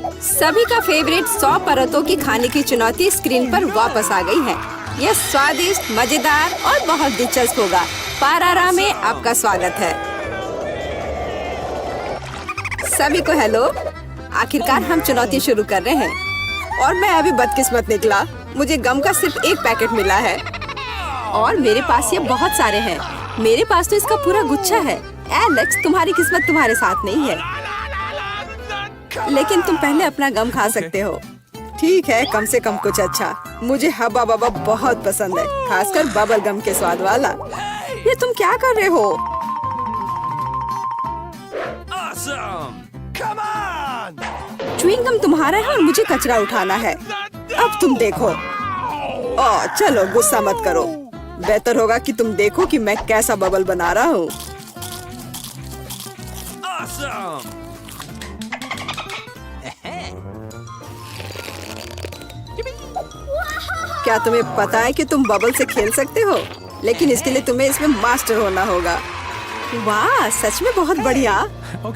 सभी का फेवरेट 100 परतों की खाने की चुनौती स्क्रीन पर वापस आ गई है। यह स्वादिष्ट, मजेदार और बहुत दिलचस्प होगा। पारारा में आपका स्वागत है। सभी को हेलो। आखिरकार हम चुनौती शुरू कर रहे हैं और मैं अभी बदकिस्मत निकला। मुझे गम का सिर्फ एक पैकेट मिला है और मेरे पास ये बहुत सारे हैं। मेरे पास तो इसका पूरा गुच्छा है। एलेक्स, तुम्हारी किस्मत तुम्हारे साथ नहीं है, लेकिन तुम पहले अपना गम खा सकते हो। ठीक है, कम से कम कुछ अच्छा। मुझे हब्बा बब्बा बहुत पसंद है, खासकर बबल गम के स्वाद वाला। ये तुम क्या कर रहे हो? च्युइंग गम तुम्हारा है और मुझे कचरा उठाना है। अब तुम देखो। चलो गुस्सा मत करो। बेहतर होगा कि तुम देखो कि मैं कैसा बबल बना रहा हूँ। क्या तुम्हें पता है कि तुम बबल से खेल सकते हो? लेकिन इसके लिए तुम्हें इसमें मास्टर होना होगा। वाह, सच में बहुत बढ़िया।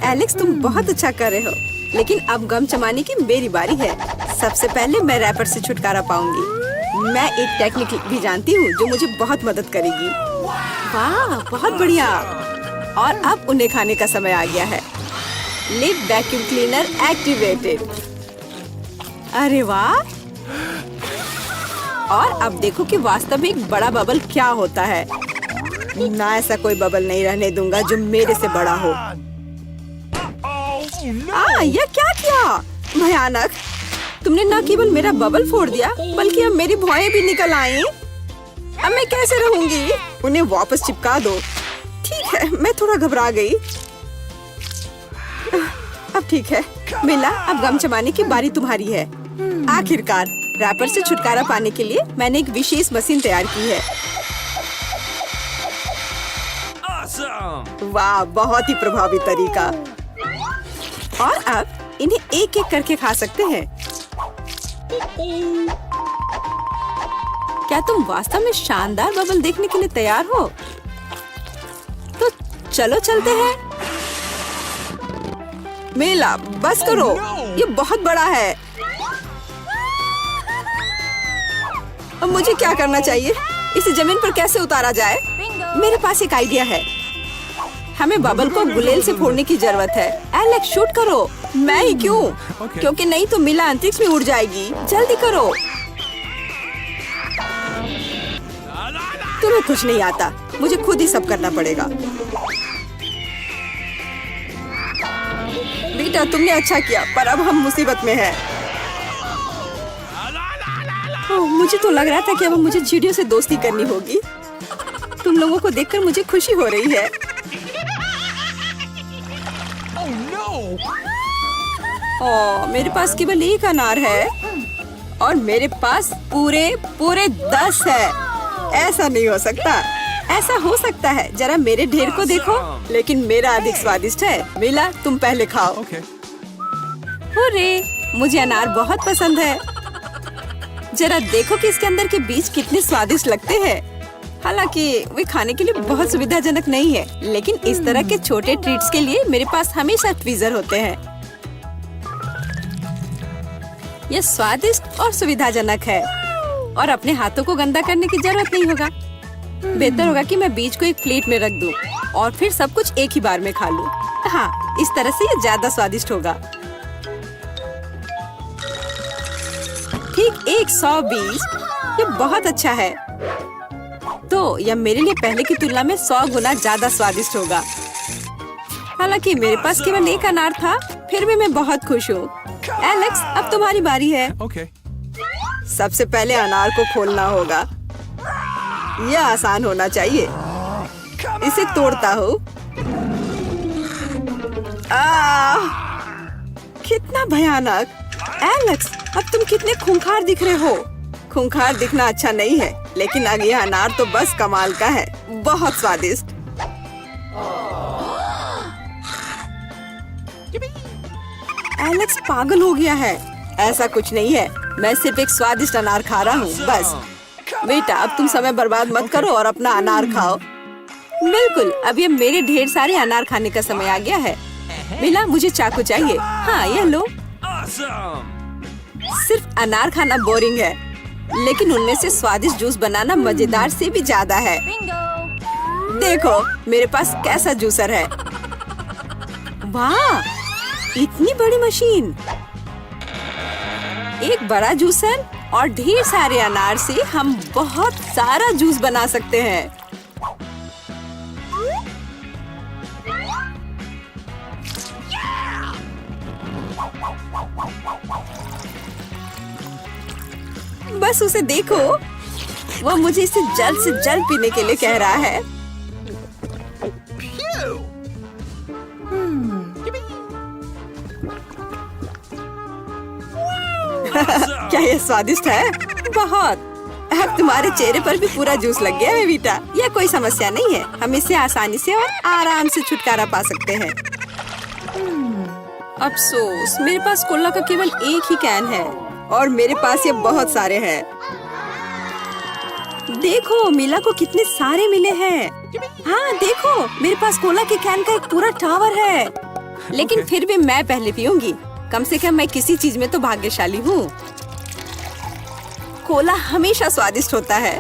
एलेक्स, तुम बहुत अच्छा कर रहे हो। लेकिन अब गम चबाने की मेरी बारी है। सबसे पहले मैं रैपर से छुटकारा पाऊंगी। मैं एक टेक्निक भी जानती हूँ जो मुझे बहुत मदद करेगी। वाह, बहुत बढ़िया। और अब उन्हें खाने का समय आ गया है। Lip vacuum cleaner activated. अरे वाह। और अब देखो कि वास्तव में एक बड़ा बबल क्या होता है। ना, ऐसा कोई बबल नहीं रहने दूंगा जो मेरे से बड़ा हो। यह क्या किया? भयानक। तुमने न केवल मेरा बबल फोड़ दिया, बल्कि अब मेरी भौएं भी निकल आई। अब मैं कैसे रहूंगी? उन्हें वापस चिपका दो। ठीक है, मैं थोड़ा घबरा गई। अब ठीक है। मिला, अब गम चबाने की बारी तुम्हारी है। आखिरकार रैपर से छुटकारा पाने के लिए मैंने एक विशेष मशीन तैयार की है। वाह, बहुत ही प्रभावी तरीका। और अब इन्हें एक एक करके खा सकते हैं। क्या तुम वास्तव में शानदार बबल देखने के लिए तैयार हो? तो चलो चलते हैं। मेला, बस करो। ये बहुत बड़ा है। अब मुझे क्या करना चाहिए? इसे जमीन पर कैसे उतारा जाए? मेरे पास एक आइडिया है। हमें बबल को गुलेल से फोड़ने की जरूरत है। एलेक्स, शूट करो। मैं ही क्यों? क्योंकि नहीं तो मिला अंतरिक्ष में उड़ जाएगी। जल्दी करो। तुम्हें कुछ नहीं आता, मुझे खुद ही सब करना पड़ेगा। बेटा, तुमने अच्छा किया, पर अब हम मुसीबत में हैं। मुझे तो लग रहा था कि अब मुझे चिड़ियों से दोस्ती करनी होगी। तुम लोगों को देखकर मुझे खुशी हो रही है। मेरे पास केवल एक अनार है और मेरे पास पूरे 10 है। ऐसा नहीं हो सकता। ऐसा हो सकता है। जरा मेरे ढेर को देखो, लेकिन मेरा अधिक स्वादिष्ट है। मिला, तुम पहले खाओ। अरे, मुझे अनार बहुत पसंद है। जरा देखो कि इसके अंदर के बीज कितने स्वादिष्ट लगते हैं। हालांकि वे खाने के लिए बहुत सुविधाजनक नहीं है, लेकिन इस तरह के छोटे ट्रीट्स के लिए मेरे पास हमेशा ट्वीजर होते हैं। यह स्वादिष्ट और सुविधाजनक है और अपने हाथों को गंदा करने की जरूरत नहीं होगा। बेहतर होगा कि मैं बीज को एक प्लेट में रख दूं और फिर सब कुछ एक ही बार में खा लूं। हाँ, इस तरह से ये ज्यादा स्वादिष्ट होगा। ठीक 100 बीज। ये बहुत अच्छा है। तो यह मेरे लिए पहले की तुलना में 100 गुना ज्यादा स्वादिष्ट होगा। हालांकि मेरे पास केवल एक अनार था, फिर भी मैं बहुत खुश हूँ। एलेक्स, अब तुम्हारी बारी है। सबसे पहले अनार को खोलना होगा। यह आसान होना चाहिए। इसे तोड़ता हूँ। कितना भयानक। एलेक्स, अब तुम कितने खूंखार दिख रहे हो। खूंखार दिखना अच्छा नहीं है, लेकिन अब यह अनार तो बस कमाल का है। बहुत स्वादिष्ट। एलेक्स पागल हो गया है। ऐसा कुछ नहीं है, मैं सिर्फ एक स्वादिष्ट अनार खा रहा हूँ, बस। बेटा, अब तुम समय बर्बाद मत करो और अपना अनार खाओ। बिल्कुल, अब ये मेरे ढेर सारे अनार खाने का समय आ गया है। मिला, मुझे चाकू चाहिए। हाँ, यह लो। सिर्फ अनार खाना बोरिंग है, लेकिन उनमें से स्वादिष्ट जूस बनाना मजेदार से भी ज्यादा है। देखो मेरे पास कैसा जूसर है। वाह, इतनी बड़ी मशीन। एक बड़ा जूसर और ढेर सारे अनार से हम बहुत सारा जूस बना सकते हैं। बस उसे देखो, वो मुझे इसे जल्द से जल्द पीने के लिए कह रहा है। क्या ये स्वादिष्ट है? बहुत। अब तुम्हारे चेहरे पर भी पूरा जूस लग गया है बेटा। यह कोई समस्या नहीं है, हम इससे आसानी से और आराम से छुटकारा पा सकते हैं। अफसोस, मेरे पास कोला का केवल एक ही कैन है और मेरे पास ये बहुत सारे हैं। देखो मीला को कितने सारे मिले हैं। हाँ देखो, मेरे पास कोला के कैन का एक पूरा टावर है। लेकिन फिर भी मैं पहले पीऊंगी। कम से कम मैं किसी चीज में तो भाग्यशाली हूँ। कोला हमेशा स्वादिष्ट होता है।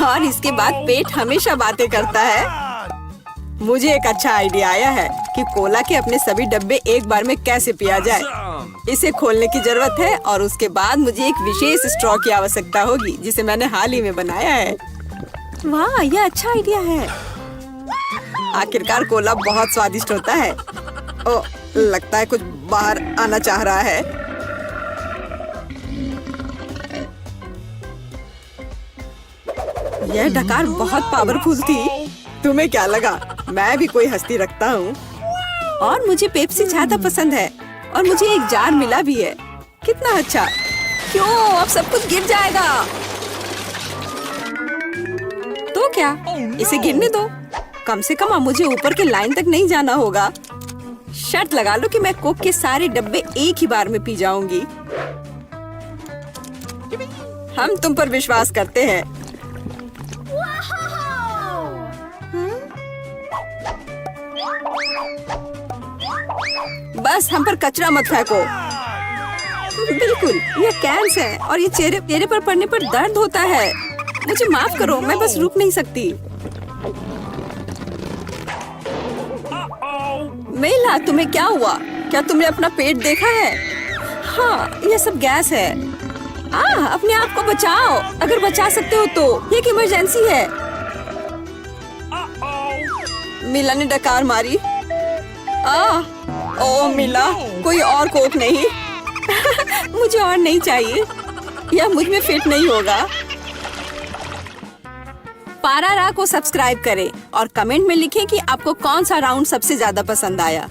और इसके बाद पेट हमेशा बातें करता है। मुझे एक अच्छा आइडिया आया है कि कोला के अपने सभी डब्बे एक बार में कैसे पिया जाए। इसे खोलने की जरूरत है और उसके बाद मुझे एक विशेष स्ट्रॉ की आवश्यकता होगी, जिसे मैंने हाल ही में बनाया है। वाह, यह अच्छा आइडिया है। आखिरकार कोला बहुत स्वादिष्ट होता है। ओह, लगता है कुछ बाहर आना चाह रहा है। यह डकार बहुत पावरफुल थी। तुम्हें क्या लगा मैं भी कोई हस्ती रखता हूँ? और मुझे पेप्सी ज्यादा पसंद है और मुझे एक जार मिला भी है। कितना अच्छा। क्यों, अब सब कुछ गिर जाएगा। तो क्या, इसे गिरने दो। कम से कम अब मुझे ऊपर के लाइन तक नहीं जाना होगा। शर्त लगा लो कि मैं कोक के सारे डब्बे एक ही बार में पी जाऊंगी। हम तुम पर विश्वास करते हैं। बस हम पर कचरा मत फेंको। बिल्कुल, ये कैंस है और ये चेहरे पर पड़ने पर दर्द होता है। मुझे माफ करो, मैं बस रुक नहीं सकती। मेला, तुम्हें क्या हुआ? क्या तुमने अपना पेट देखा है? हाँ, ये सब गैस है। अपने आप को बचाओ, अगर बचा सकते हो तो। ये एक इमरजेंसी है। मिला ने डकार मारी। ओ मिला, कोई और कोक नहीं। मुझे और नहीं चाहिए, यह मुझ में फिट नहीं होगा। पारारा को सब्सक्राइब करें और कमेंट में लिखें कि आपको कौन सा राउंड सबसे ज्यादा पसंद आया।